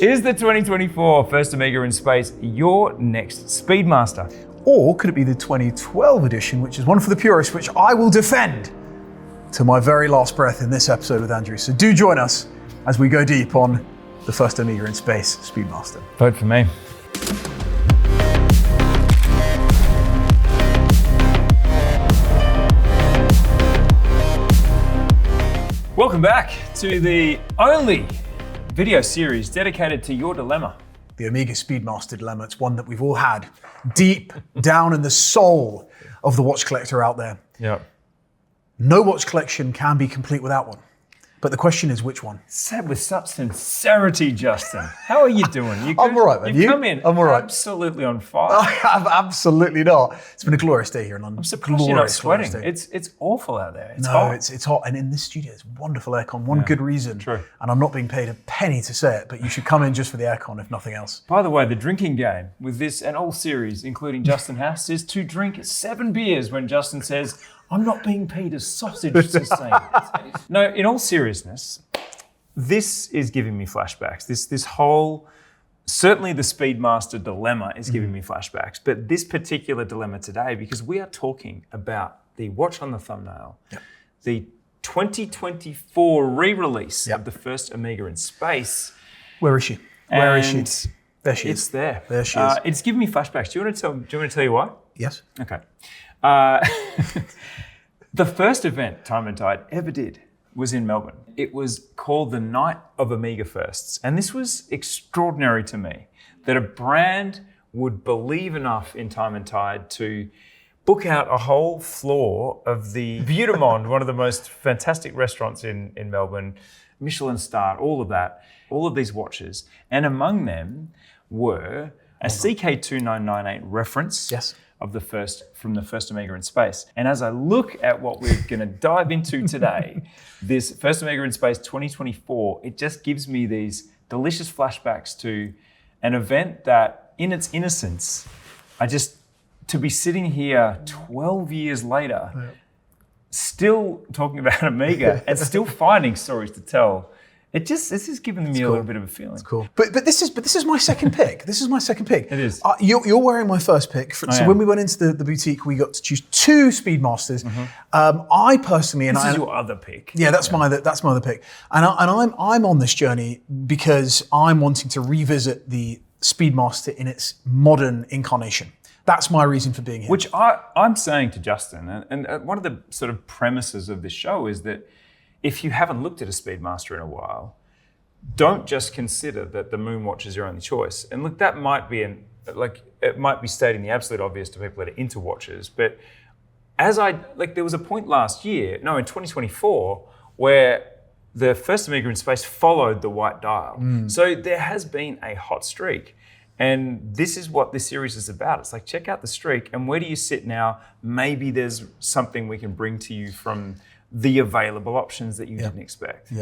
Is the 2024 First Omega in Space your next Speedmaster? Or could it be the 2012 edition, which is one for the purists, which I will defend to my very last breath in this episode with Andrew. So do join us as we go deep on the First Omega in Space Speedmaster. Vote for me. Welcome back to the only video series dedicated to your dilemma. The Omega Speedmaster dilemma. It's one that we've all had deep down in the soul of the watch collector out there. Yep. No watch collection can be complete without one. But the question is, which one? Said with such sincerity, Justin. How are you doing? You I'm all right, man. You've come in I'm all right. absolutely on fire. I have absolutely not. It's been a glorious day here in London. I'm surprised you're not sweating. It's awful out there. It's hot. It's hot. And in this studio, it's wonderful aircon. One good reason. True. And I'm not being paid a penny to say it, but you should come in just for the aircon, if nothing else. By the way, the drinking game with this and all series, including Justin Hast, is to drink 7 beers when Justin says, I'm not being paid a sausage to say it. No, in all seriousness, this is giving me flashbacks. This whole, certainly the Speedmaster dilemma is giving me flashbacks, but this particular dilemma today, because we are talking about the watch on the thumbnail, the 2024 re-release of the first Omega in Space. Where is she? Where is she? There she is. It's there. There she is. It's giving me flashbacks. Do you want to tell you why? Yes. Okay. The first event Time+Tide ever did was in Melbourne. It was called the Night of Omega Firsts. And this was extraordinary to me, that a brand would believe enough in Time+Tide to book out a whole floor of the Beautimond, one of the most fantastic restaurants in Melbourne, Michelin starred, all of that, all of these watches. And among them were a CK2998 reference. Yes. From the first Omega in Space. And as I look at what we're going to dive into today, this first Omega in Space 2024, it just gives me these delicious flashbacks to an event that, in its innocence, to be sitting here 12 years later, still talking about Omega and still finding stories to tell. This is giving me a little bit of a feeling. It's cool. But this is my second pick. This is my second pick. It is. You're wearing my first pick. So when we went into the boutique, we got to choose 2 Speedmasters. I personally, this is your other pick. Yeah, that's my other pick. And I'm on this journey because I'm wanting to revisit the Speedmaster in its modern incarnation. That's my reason for being here. Which I'm saying to Justin, and one of the sort of premises of this show is that if you haven't looked at a Speedmaster in a while, don't just consider that the Moonwatch is your only choice. And look, that might be it might be stating the absolute obvious to people that are into watches, but there was a point last year, in 2024, where the first Omega in Space followed the white dial. So there has been a hot streak. And this is what this series is about. It's like, check out the streak, and where do you sit now? Maybe there's something we can bring to you from the available options that you didn't expect.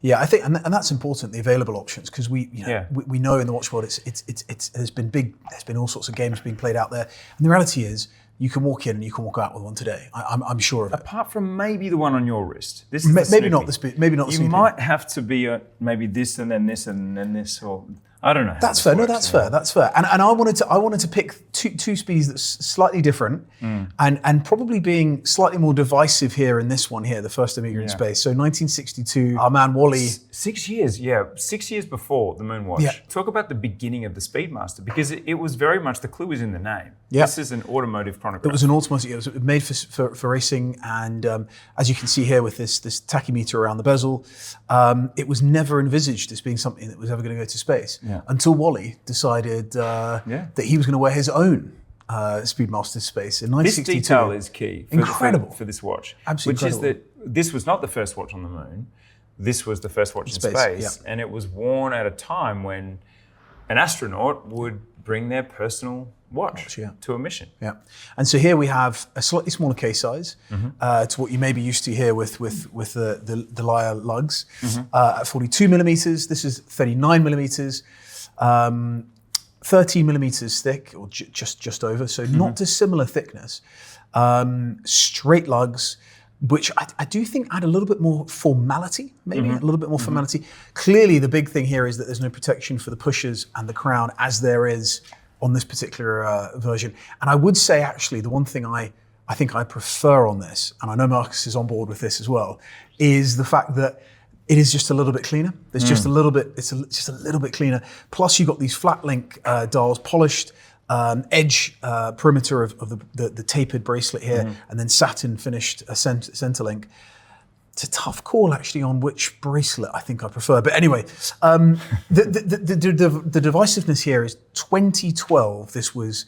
Yeah, I think, and that's important, the available options, because we know in the watch world there's been all sorts of games being played out there, and the reality is you can walk in and you can walk out with one today. I'm sure of it. Apart from maybe the one on your wrist, this is maybe not the maybe not the You might have to be maybe this and then this and then this, or I don't know. That's fair. No, that's fair. That's fair. And I wanted to pick two speeds that's slightly different, and probably being slightly more divisive here in this one here, the first Omega in Space. So 1962, our man Wally. 6 years, 6 years before the Moonwatch. Yeah. Talk about the beginning of the Speedmaster, because it was very much, the clue was in the name. Yeah. This is an automotive chronograph. It was an automotive. It was made for racing, and as you can see here with this tachymeter around the bezel, it was never envisaged as being something that was ever going to go to space. Yeah. Until Wally decided that he was going to wear his own Speedmaster space in 1962. This detail is key for this watch. Absolutely incredible. Which is that this was not the first watch on the moon. This was the first watch in space. And it was worn at a time when an astronaut would bring their personal watch to a mission. Yeah, and so here we have a slightly smaller case size to what you may be used to here with the Lyre lugs at 42 millimeters. This is 39 millimeters, 13 millimeters thick, or just over. So not dissimilar thickness. Straight lugs. which I do think add a little bit more formality, maybe a little bit more formality. Clearly, the big thing here is that there's no protection for the pushers and the crown as there is on this particular version. And I would say, actually, the one thing I think I prefer on this, and I know Marcus is on board with this as well, is the fact that it is just a little bit cleaner. There's just a little bit, just a little bit cleaner. Plus you've got these flat link dials, polished edge perimeter of the tapered bracelet here, and then satin finished center link. It's a tough call actually on which bracelet I think I prefer. But anyway, the divisiveness here is 2012. This was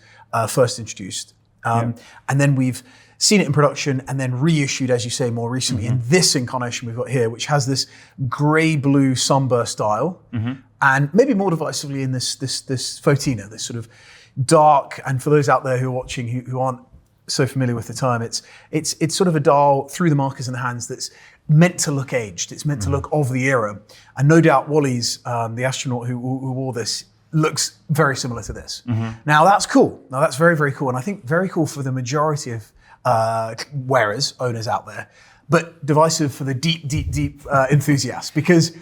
first introduced. And then we've seen it in production and then reissued, as you say, more recently in this incarnation we've got here, which has this grey-blue sunburst dial, and maybe more divisively in this faux-tina, this sort of dark. And for those out there who are watching who aren't so familiar with the term, it's sort of a dial through the markers in the hands that's meant to look aged. It's meant to look of the era, and no doubt Wally's the astronaut who wore this looks very similar to this. Now that's cool. Now that's very, very cool, and I think very cool for the majority of wearers, owners out there, but divisive for the deep enthusiasts, because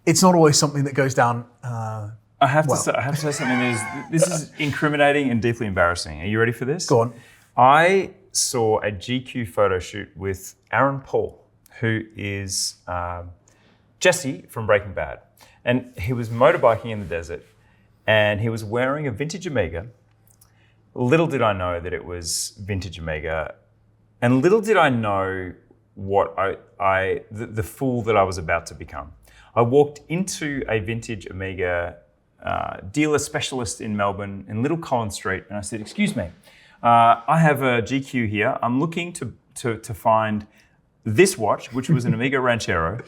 it's not always something that goes down. I have to say something. This is incriminating and deeply embarrassing. Are you ready for this? Go on. I saw a GQ photo shoot with Aaron Paul, who is Jesse from Breaking Bad, and he was motorbiking in the desert, and he was wearing a vintage Omega. Little did I know that it was vintage Omega, and little did I know what the fool that I was about to become. I walked into a vintage Omega dealer specialist in Melbourne in Little Collins Street, and I said, "Excuse me, I have a GQ here. I'm looking to find this watch, which was an Omega Ranchero,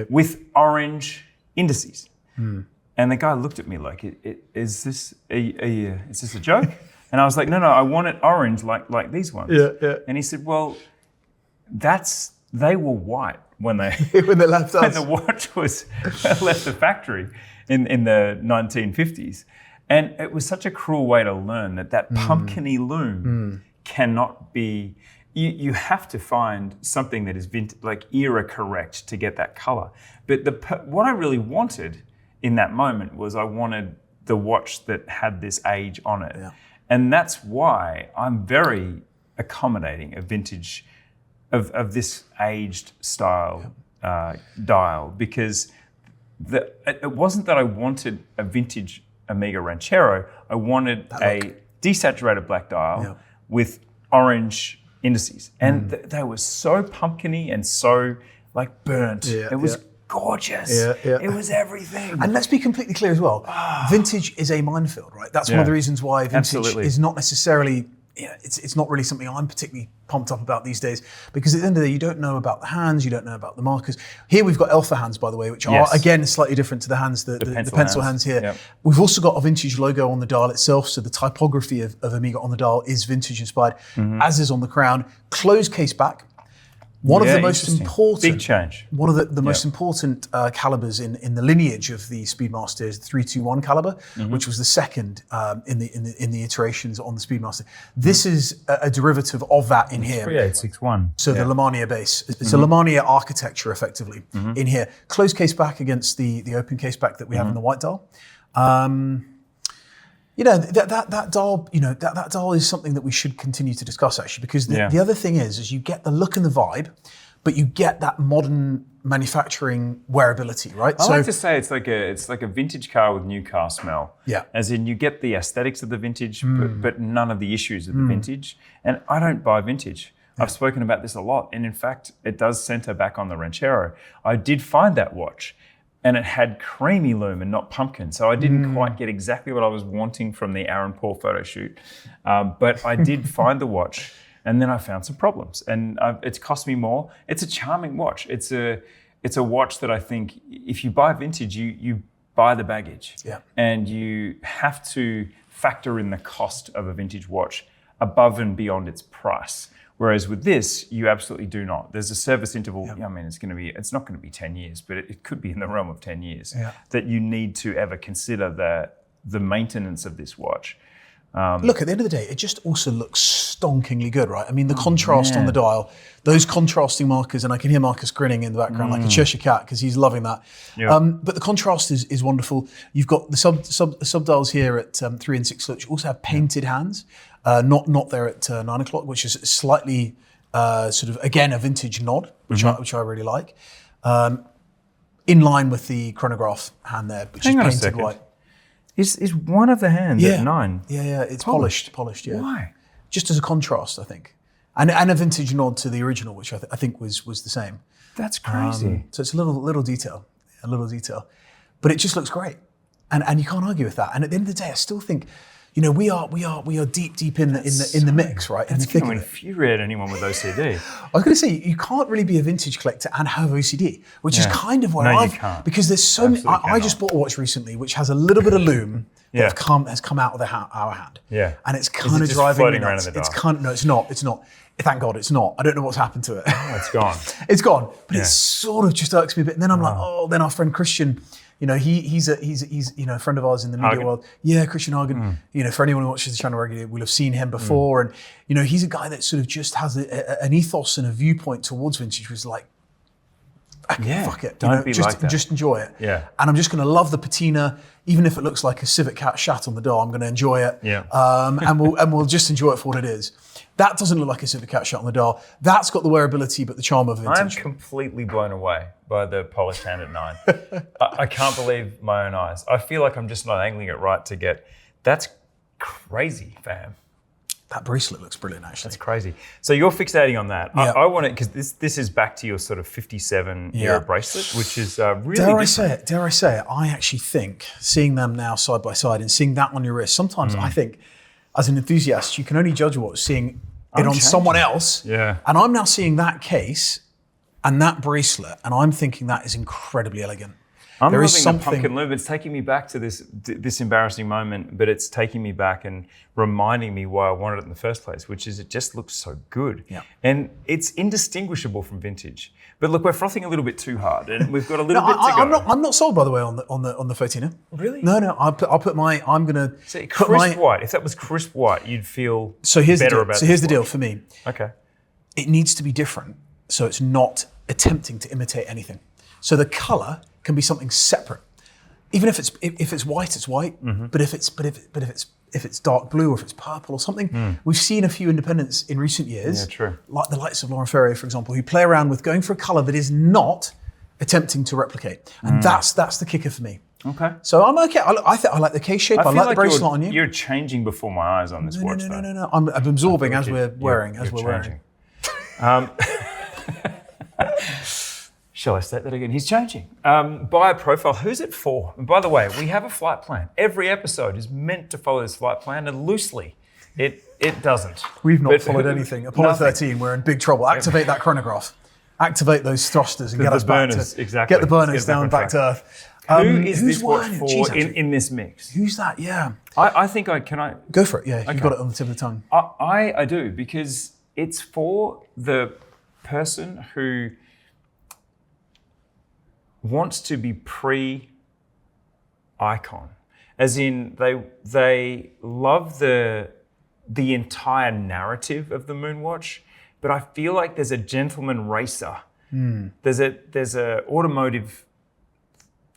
with orange indices." And the guy looked at me like, "Is this a joke?" And I was like, no, I want it orange like these ones. And he said, well, they were white when they when they left us. When the watch was left the factory in the 1950s. And it was such a cruel way to learn that pumpkiny loom cannot be. You have to find something that is era correct to get that color. But what I really wanted in that moment was I wanted the watch that had this age on it. And that's why I'm very accommodating of vintage, of this aged style dial, because it wasn't that I wanted a vintage Omega Ranchero. I wanted a desaturated black dial with orange indices. And they were so pumpkiny and so burnt. It was gorgeous. It was everything. And let's be completely clear as well. Vintage is a minefield, right? That's one of the reasons why vintage is not necessarily, it's not really something I'm particularly pumped up about these days, because at the end of the day, you don't know about the hands, you don't know about the markers. Here we've got alpha hands, by the way, which are, again, slightly different to the hands, the pencil hands here. We've also got a vintage logo on the dial itself, so the typography of Omega on the dial is vintage inspired, as is on the crown. Closed case back. One of the most important, big change. One of the most important calibers in the lineage of the Speedmaster is the 321 caliber, which was the second in the iterations on the Speedmaster. This is a derivative of that in here. 3861. So the Lamania base. It's a Lamania architecture effectively in here. Closed case back against the open case back that we have in the white dial. That dial, that dial is something that we should continue to discuss actually, because the other thing is you get the look and the vibe, but you get that modern manufacturing wearability, right? I like to say it's like a vintage car with new car smell. As in you get the aesthetics of the vintage, but none of the issues of the vintage. And I don't buy vintage. I've spoken about this a lot. And in fact, it does center back on the Ranchero. I did find that watch, and it had creamy loom and not pumpkin. So I didn't quite get exactly what I was wanting from the Aaron Paul photo shoot. But I did find the watch, and then I found some problems. And it's cost me more. It's a charming watch. It's a watch that I think if you buy vintage, you buy the baggage. And you have to factor in the cost of a vintage watch above and beyond its price. Whereas with this, you absolutely do not. There's a service interval. I mean, it's not going to be 10 years, but it could be in the realm of 10 years that you need to ever consider the maintenance of this watch. Look, at the end of the day, it just also looks stonkingly good, right? I mean, the contrast on the dial, those contrasting markers, and I can hear Marcus grinning in the background like a Cheshire cat because he's loving that. Yeah. But the contrast is wonderful. You've got the sub dials here at 3 and 6, which also have painted hands, not there at 9 o'clock, which is slightly sort of, again, a vintage nod, which I really like. In line with the chronograph hand there, which is painted white. Is one of the hands at 9? Yeah, it's polished, yeah. Why? Just as a contrast, I think. And a vintage nod to the original, which I think was the same. That's crazy. So it's a little detail. But it just looks great. And you can't argue with that. And at the end of the day, I still think, we are deep in the mix, right? That's going to infuriate anyone with OCD. I was going to say, you can't really be a vintage collector and have OCD, which is kind of where you can't. Because there's so many. I just bought a watch recently which has a little bit of lume that has come out of our hand. Yeah. And it's kind of driving me nuts. Around in the dark? No, it's not. Thank God it's not. I don't know what's happened to it. Oh, it's gone. It's gone. But it sort of just irks me a bit. And then I'm like, then our friend Christian, he's a friend of ours in the media world. Yeah, Christian Hagen. For anyone who watches the channel regularly, will have seen him before. And he's a guy that sort of just has an ethos and a viewpoint towards vintage, was like, fuck it. Don't be just, like that. Just enjoy it. Yeah. And I'm just going to love the patina, even if it looks like a Civic Cat shat on the dial. I'm going to enjoy it. Yeah. And we'll just enjoy it for what it is. That doesn't look like a Civic Cat shat on the dial. That's got the wearability, but the charm of vintage. I'm completely blown away by the polished hand at 9. I can't believe my own eyes. I feel like I'm just not angling it right to get. That's crazy, fam. That bracelet looks brilliant, actually. That's crazy. So you're fixating on that. Yeah. I want it because this is back to your sort of 57 era bracelet, which is really Dare I say it? I actually think, seeing them now side by side and seeing that on your wrist, sometimes I think, as an enthusiast, you can only judge what's seeing it on someone else. Yeah. And I'm now seeing that case and that bracelet, and I'm thinking that is incredibly elegant. I'm loving the pumpkin loop. It's taking me back to this embarrassing moment, but it's taking me back and reminding me why I wanted it in the first place, which is it just looks so good. Yeah. And it's indistinguishable from vintage. But look, we're frothing a little bit too hard, and we've got a little bit to go. I'm not sold, by the way, on the faux-tina. Really? No. I'll put my. I'm gonna put crisp white. If that was crisp white, you'd feel better about it. So here's the deal for me. Okay. It needs to be different, so it's not attempting to imitate anything. So the color can be something separate. Even if it's white, it's white. Mm-hmm. But if it's dark blue or if it's purple or something, we've seen a few independents in recent years, like the likes of Laurent Ferrier, for example, who play around with going for a color that is not attempting to replicate, and that's the kicker for me. Okay. So I'm okay. I like the case shape. I like the bracelet on you. You're changing before my eyes on this watch. No. I'm absorbing as we're wearing. Shall I state that again? He's changing. Buyer profile, who's it for? And by the way, we have a flight plan. Every episode is meant to follow this flight plan, and loosely, it doesn't. We've not followed anything. Apollo 13, we're in big trouble. Activate that chronograph. Activate those thrusters and get us back to... Exactly. Get the burners down back to Earth. Who is this watch for in this mix? Who's that? Yeah. I think can I... Go for it, yeah. Okay. You've got it on the tip of the tongue. I do, because it's for the person who wants to be pre-icon, as in they love the entire narrative of the Moonwatch, but I feel like there's a gentleman racer. There's a automotive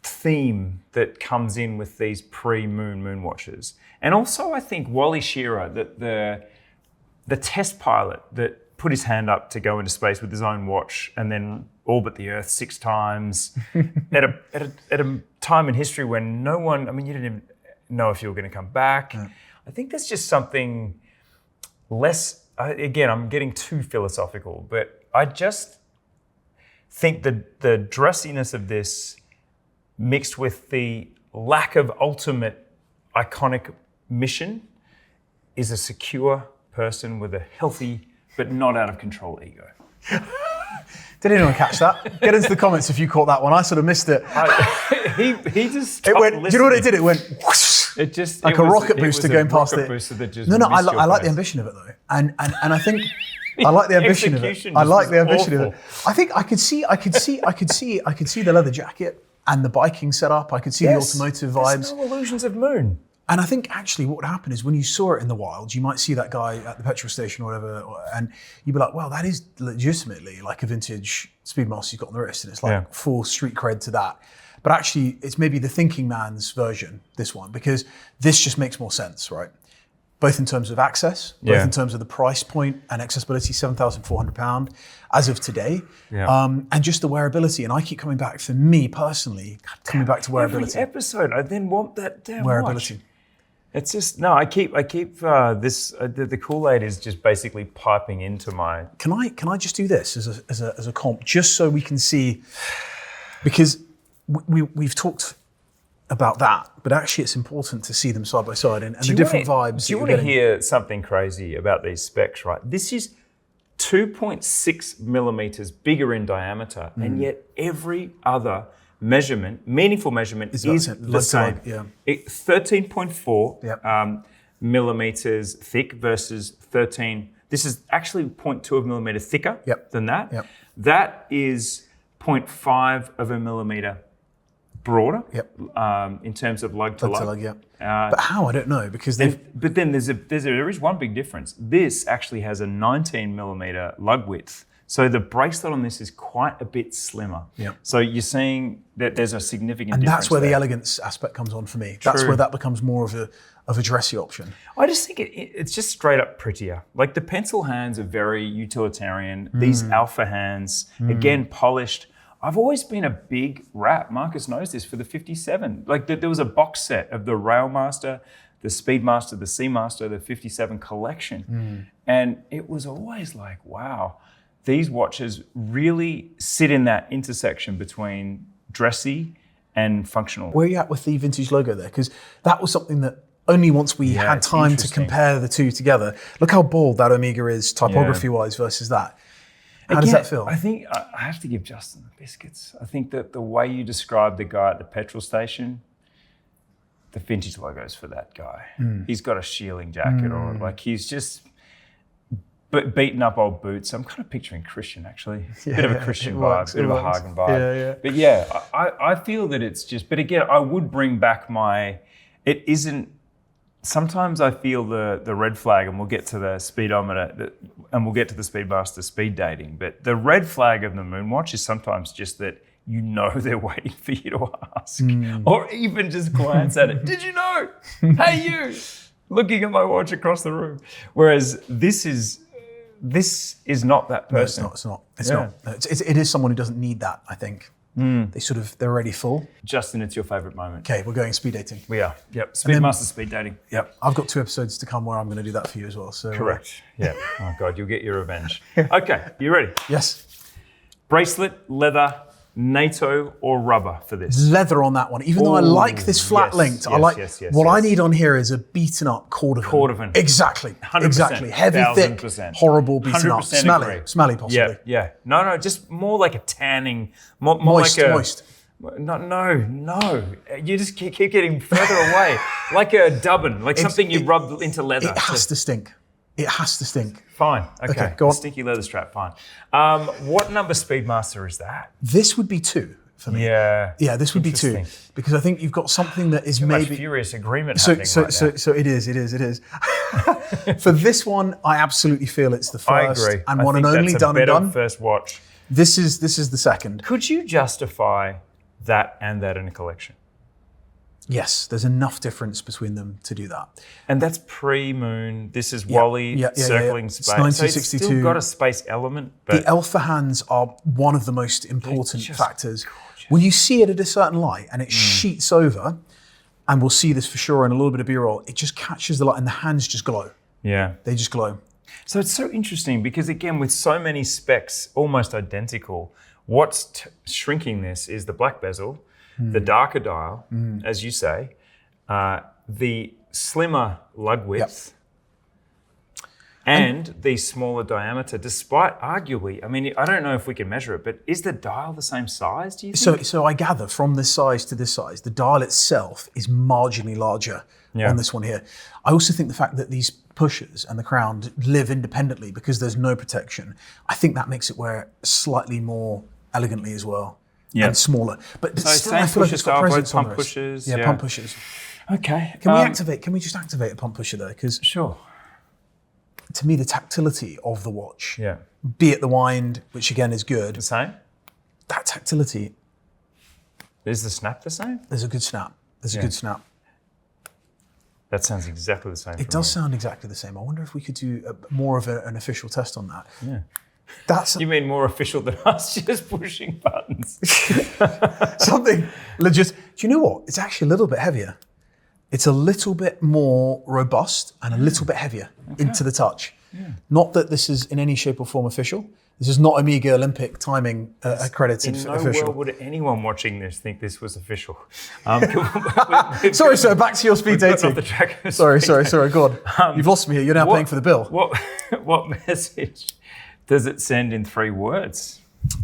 theme that comes in with these pre-moon watches, and also I think Wally Schirra, that the test pilot that put his hand up to go into space with his own watch and then orbit the Earth 6 times at a time in history when no one, I mean, you didn't even know if you were going to come back. I think there's just something less, again, I'm getting too philosophical, but I just think that the dressiness of this mixed with the lack of ultimate iconic mission is a secure person with a healthy but not out of control ego. Did anyone catch that? Get into the comments if you caught that one. I sort of missed it. He just it went. Do you know what it did? It went whoosh, it just like a rocket booster going past it. No, I like the ambition of it though, and I think I like the ambition of it. I like the ambition of it. I think I could see the leather jacket and the biking setup. I could see the automotive vibes. There's no illusions of moon. And I think actually what would happen is when you saw it in the wild, you might see that guy at the petrol station or whatever, and you'd be like, well, that is legitimately like a vintage Speedmaster you've got on the wrist, and it's like full street cred to that. But actually, it's maybe the thinking man's version, this one, because this just makes more sense, right? Both in terms of access, both in terms of the price point and accessibility, £7,400 as of today, and just the wearability. And I keep coming back, for me personally, coming back to wearability. Every episode, I then want that damn wearability. Watch. It's just, no, I keep this, the Kool-Aid is just basically piping into my... Can I just do this as a comp, just so we can see, because we've talked about that, but actually it's important to see them side by side and the different vibes. Do you want to hear something crazy about these specs, right? This is 2.6 millimeters bigger in diameter, and yet every other measurement, meaningful measurement, is the same. 13.4 millimeters thick versus 13. This is actually 0.2 of a millimeter thicker than that. That is 0.5 of a millimeter broader in terms of lug to lug. But how? I don't know, because but then there is one big difference. This actually has a 19 millimeter lug width. So the bracelet on this is quite a bit slimmer. So you're seeing that there's a significant difference. And that's where the elegance aspect comes on for me. That's where that becomes more of a dressy option. I just think it's just straight up prettier. Like the pencil hands are very utilitarian. These alpha hands, again, polished. I've always been a big rat, Marcus knows this, for the 57. Like there was a box set of the Railmaster, the Speedmaster, the Seamaster, the 57 collection. And it was always like, wow, these watches really sit in that intersection between dressy and functional. Where are you at with the vintage logo there? Because that was something that only once we had time to compare the two together. Look how bold that Omega is typography-wise versus that. How does that feel? I think I have to give Justin the biscuits. I think that the way you describe the guy at the petrol station, the vintage logo's for that guy. He's got a shearling jacket on, like he's just beaten up old boots. I'm kind of picturing Christian actually. Bit of a Christian vibe, bit of a Hagen vibe. But yeah, I feel that it's just, but again, I would bring back it isn't, sometimes I feel the red flag, and we'll get to the speedometer, and we'll get to the Speedmaster speed dating, but the red flag of the Moonwatch is sometimes just that you know they're waiting for you to ask, or even just glance at it. Did you know? Hey you, looking at my watch across the room. Whereas this is not that person. No, it's not. It is someone who doesn't need that, I think. They're already full. Justin, it's your favourite moment. Okay, we're going speed dating. We are. Yep. Speedmaster speed dating. Yep. I've got 2 episodes to come where I'm going to do that for you as well. So correct. Yeah. Oh God, you'll get your revenge. Okay, you ready? Yes. Bracelet, leather, NATO, or rubber for this? Leather on that one. Even though I like this flat linked, what I need on here is a beaten up cordovan. Cordovan. Exactly. 100%. Exactly. Heavy, thick, horrible, beaten up. Smelly possibly. Yeah. No, just more like a tanning, more moist, like a... Moist. No. You just keep getting further away. Like a dubbin, like something you rub into leather. It has to stink. It has to stink. Fine. Okay. Go on. Stinky leather strap. Fine. What number Speedmaster is that? This would be 2 for me. Yeah. Yeah, this would be 2 because I think you've got something that is maybe furious agreement. So it is. For this one, I absolutely feel it's the first. I agree. And one and only done and done. First watch. This is the second. Could you justify that and that in a collection? Yes, there's enough difference between them to do that. And that's pre-moon. This is Wally circling space. It's 1962. So it's still got a space element. But the alpha hands are one of the most important factors. Gorgeous. When you see it at a certain light and it sheets over, and we'll see this for sure in a little bit of B-roll, it just catches the light and the hands just glow. Yeah. They just glow. So it's so interesting because again, with so many specs almost identical, what's shrinking this is the black bezel, the darker dial, as you say, the slimmer lug width, and the smaller diameter, despite arguably, I mean, I don't know if we can measure it, but is the dial the same size, do you think? So I gather from this size to this size, the dial itself is marginally larger on this one here. I also think the fact that these pushers and the crown live independently because there's no protection, I think that makes it wear slightly more elegantly as well. And smaller. But so still, I feel like it's got presence on pump pushers. Pump pushers. Okay. Can we just activate a pump pusher though? Because Sure. to me, the tactility of the watch, Yeah. be it the wind, which again is The good, same? that tactility, Is the snap the same? there's a good snap. There's a good snap. That sounds exactly the same. It does sound exactly the same. I wonder if we could do more of an official test on that. Yeah. That's You mean more official than us just pushing buttons? something legit. Do you know what? It's actually a little bit heavier. It's a little bit more robust and a little bit heavier into the touch. Yeah. Not that this is in any shape or form official. This is not Omega Olympic timing accredited In no official. world would anyone watching this think this was official. Sorry, sir. Back to your speed We've gotten dating. off the track of Sorry. Go on. You've lost me here. You're now paying for the bill. What message does it send in 3 words?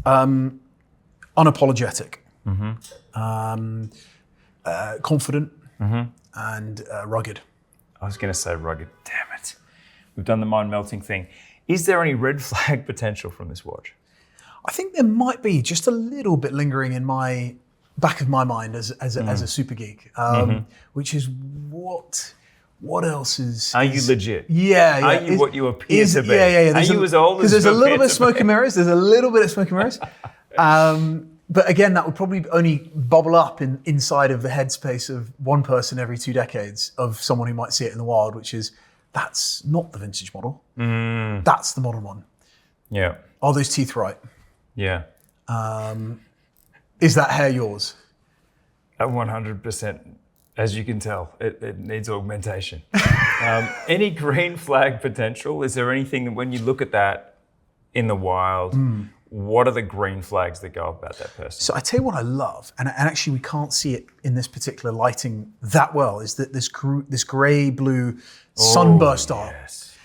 Unapologetic, confident, and rugged. I was going to say rugged. Damn it. We've done the mind-melting thing. Is there any red flag potential from this watch? I think there might be just a little bit lingering in my back of my mind as a super geek, which is what else is? Are you legit? Yeah. Are you what you appear to be? Yeah. Are you as old as you appear to be? Because there's a little bit of smoke and mirrors. There's a little bit of smoke and mirrors. But again, that would probably only bubble up inside of the headspace of one person every 2 decades of someone who might see it in the wild, which is, that's not the vintage model. That's the modern one. Yeah. Are those teeth right? Yeah. Is that hair yours? 100%. As you can tell, it needs augmentation. Any green flag potential? Is there anything that when you look at that in the wild, what are the green flags that go about that person? So I tell you what I love, and actually we can't see it in this particular lighting that well, is that this grey-blue sunburst style. Yes.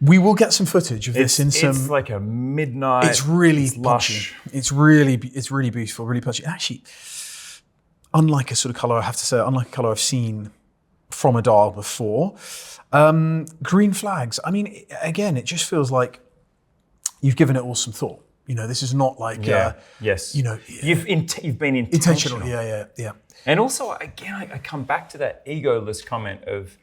We will get some footage of this in some. It's like a midnight. It's really lush. punchy. It's really beautiful, really punchy. And actually, unlike a sort of colour, I have to say, unlike a colour I've seen from a dial before, green flags. I mean, again, it just feels like you've given it all some thought. You know, this is not like, yes. You know, you've been intentional. Yeah. And also, again, I come back to that egoless comment of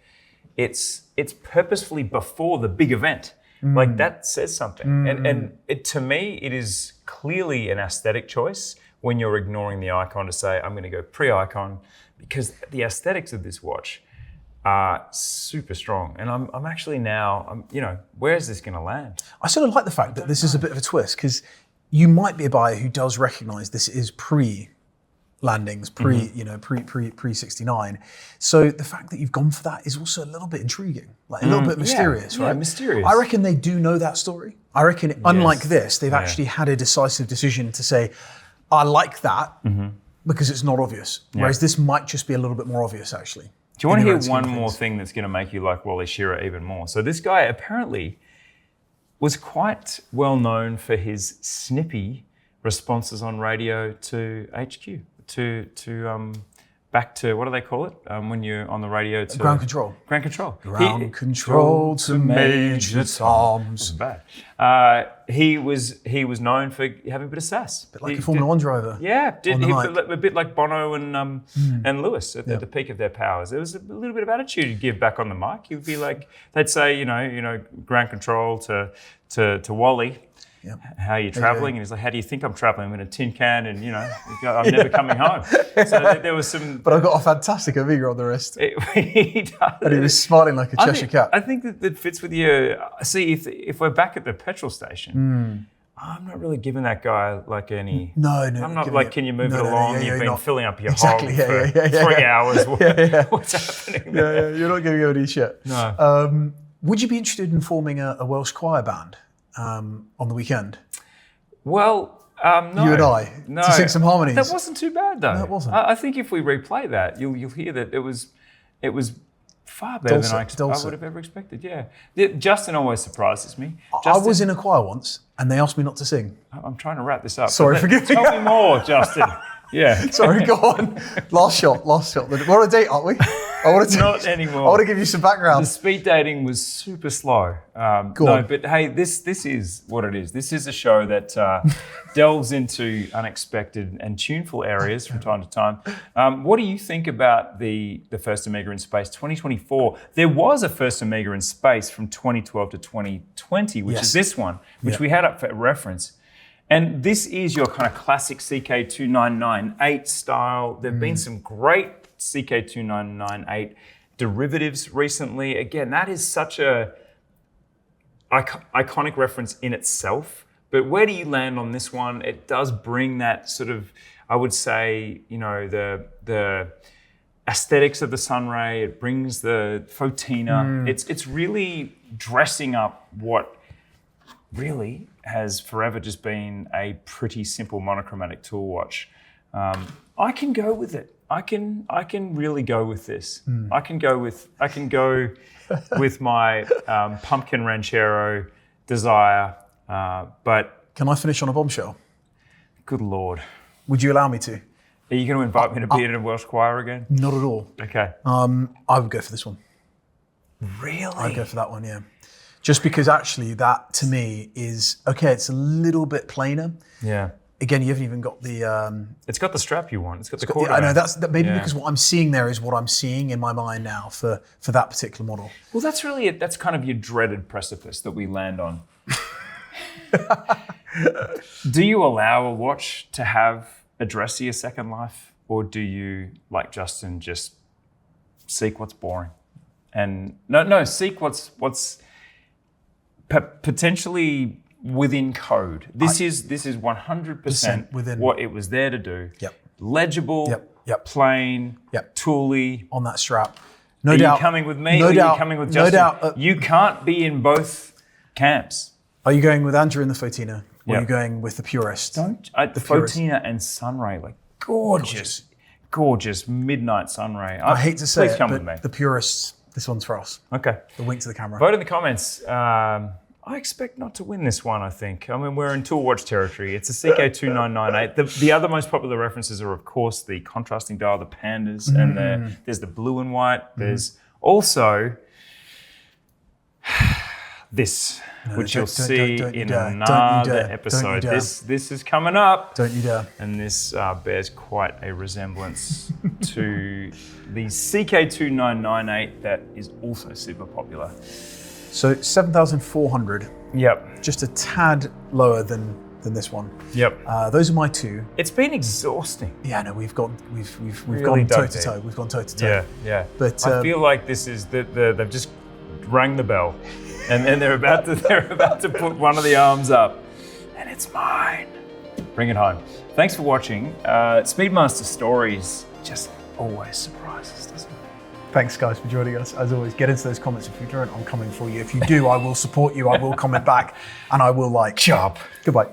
it's purposefully before the big event. Like that says something. And to me, it is clearly an aesthetic choice when you're ignoring the icon to say, I'm going to go pre-icon, because the aesthetics of this watch are super strong. And I'm actually now, where is this going to land? I sort of like the fact that this is a bit of a twist, because you might be a buyer who does recognize this is pre-landings, pre-69. So the fact that you've gone for that is also a little bit intriguing, like a little bit mysterious, right? Yeah, mysterious. I reckon they do know that story. I reckon, unlike this, they've actually had a decisive decision to say, I like that because it's not obvious. Whereas this might just be a little bit more obvious, actually. Do you want to hear one more thing that's going to make you like Wally Schirra even more? So this guy apparently was quite well known for his snippy responses on radio to HQ, back to, what do they call it? When you're on the radio to... Ground control. Ground control. Ground control to Major Toms. Bad. He was known for having a bit of sass. A bit like a Formula One driver. Yeah, a bit like Bono and Lewis at the peak of their powers. There was a little bit of attitude he'd give back on the mic. He'd be like, they'd say, ground control to Wally. Yep. How are you travelling? And he's like, how do you think I'm travelling? I'm in a tin can and, I'm never coming home. So there was some... But I've got a fantastic Omega on the wrist. He does. And he was smiling like a Cheshire cat. I think that fits with you. See, if we're back at the petrol station, I'm not really giving that guy like any... No. I'm not like, can you move it along? You've been filling up your exactly, hole for 3 hours. What's happening there? Yeah, you're not giving him any shit. No. Would you be interested in forming a Welsh choir band on the weekend? Well, no. You and I, to sing some harmonies. That wasn't too bad, though. No, it wasn't. I think if we replay that, you'll hear that it was far better than I would have ever expected. Yeah. Justin always surprises me. I was in a choir once, and they asked me not to sing. I'm trying to wrap this up. Sorry, forgive me. Tell me more, Justin. Yeah. Sorry, go on. Last shot. We're on a date, aren't we? I want to Not anymore. I want to give you some background. The speed dating was super slow. But hey, this is what it is. This is a show that delves into unexpected and tuneful areas from time to time. What do you think about the first Omega in Space 2024? There was a first Omega in Space from 2012 to 2020, which is this one, which we had up for reference. And this is your kind of classic CK2998 style. There have been some great CK2998 derivatives recently. Again, that is such a iconic reference in itself. But where do you land on this one? It does bring that sort of, I would say, the aesthetics of the sunray. It brings the faux-tina. It's really dressing up what really has forever just been a pretty simple monochromatic tool watch. I can go with it. I can really go with this. I can go with my pumpkin ranchero desire. But can I finish on a bombshell? Good Lord. Would you allow me to? Are you going to invite me to be in a Welsh choir again? Not at all. Okay. I would go for this one. Really? I'd go for that one, yeah. Just because actually that to me is, okay, it's a little bit plainer. Yeah. Again, you haven't even got the... it's got the strap you want. It's got the cord. I know, maybe because what I'm seeing there is what I'm seeing in my mind now for that particular model. Well, that's really it. That's kind of your dreaded precipice that we land on. Do you allow a watch to have a dressier second life? Or do you, like Justin, just seek what's boring? And seek what's potentially within code. This is 100% within what it was there to do. Yep. Legible, plain, Yep. tooly. On that strap. No doubt. Are you coming with me or are you coming with Justin? No doubt. You can't be in both camps. Are you going with Andrew and the faux-tina? Or are you going with the purist? The faux-tina and sunray, like gorgeous midnight sunray. I hate to say please it, come but with me. The purists, this one's for us. Okay. The wink to the camera. Vote in the comments. I expect not to win this one, I think. I mean, we're in tool watch territory. It's a CK2998. The other most popular references are, of course, the contrasting dial, the pandas, and there's the blue and white. There's also this, which you'll see in another episode. This is coming up. Don't you dare. And this bears quite a resemblance to the CK2998 that is also super popular. So 7,400. Yep. Just a tad lower than this one. Yep. Those are my two. It's been exhausting. Yeah, no, we've gone Really toe to toe. We've gone toe to toe. Yeah. But I feel like this is they've just rang the bell, and they're about to put one of the arms up, and it's mine. Bring it home. Thanks for watching. Speedmaster Stories just always surprises, doesn't it? Thanks, guys, for joining us. As always, get into those comments if you don't. I'm coming for you. If you do, I will support you. I will comment back, and I will like. Chop. Goodbye.